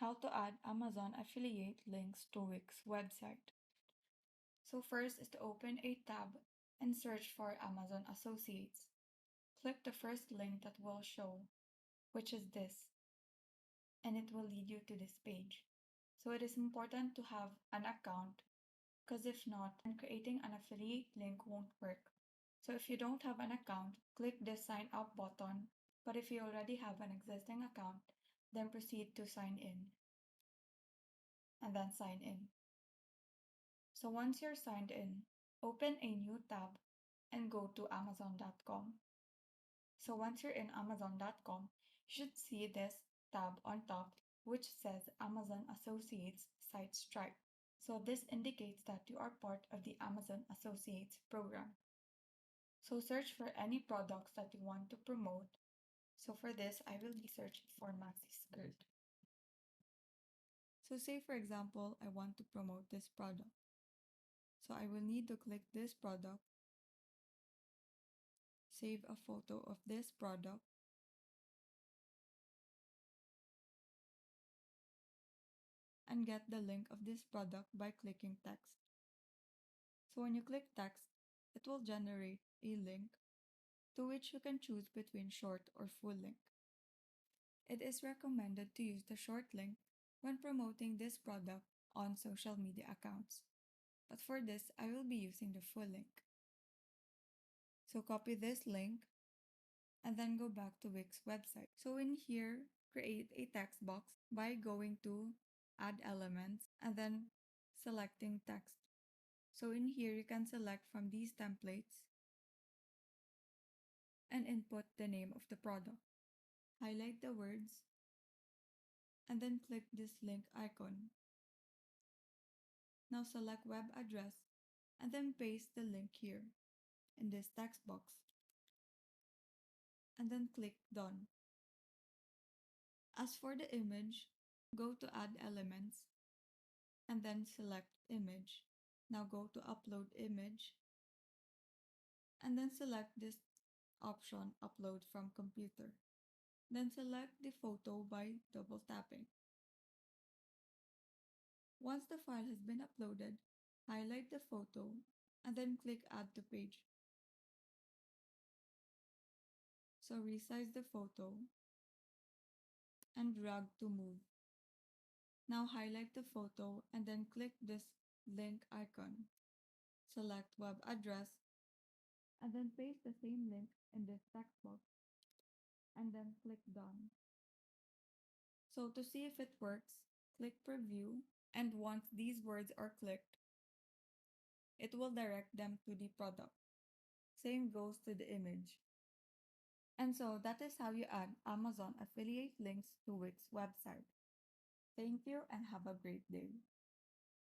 How to add Amazon affiliate links to Wix website. So first is to open a tab and search for Amazon Associates. Click the first link that will show, which is this, and it will lead you to this page. So it is important to have an account because if not, then creating an affiliate link won't work. So if you don't have an account, click the sign up button. But if you already have an existing account, then proceed to sign in and then sign in. So once you're signed in, open a new tab and go to Amazon.com. So once you're in Amazon.com, you should see this tab on top which says Amazon Associates Site Stripe. So this indicates that you are part of the Amazon Associates program. So search for any products that you want to promote. So for this, I will be searching for maxi skirt. So say for example, I want to promote this product. So I will need to click this product, save a photo of this product, and get the link of this product by clicking text. So when you click text, it will generate a link to which you can choose between short or full link. It is recommended to use the short link when promoting this product on social media accounts. But for this, I will be using the full link. So copy this link and then go back to Wix website. So in here, create a text box by going to add elements and then selecting text. So in here, you can select from these templates and input the name of the product. Highlight the words and then click this link icon. Now select web address and then paste the link here in this text box and then click done. As for the image, go to add elements and then select image. Now go to upload image and then select this option upload from computer. Then select the photo by double tapping. Once the file has been uploaded, highlight the photo and then click add to page. So resize the photo and drag to move. Now highlight the photo and then click this link icon. Select web address and then paste the same link in this text box and then click done. So to see if it works, click preview, and once these words are clicked, it will direct them to the product. Same goes to the image. And so that is how you add Amazon affiliate links to Wix website. Thank you and have a great day.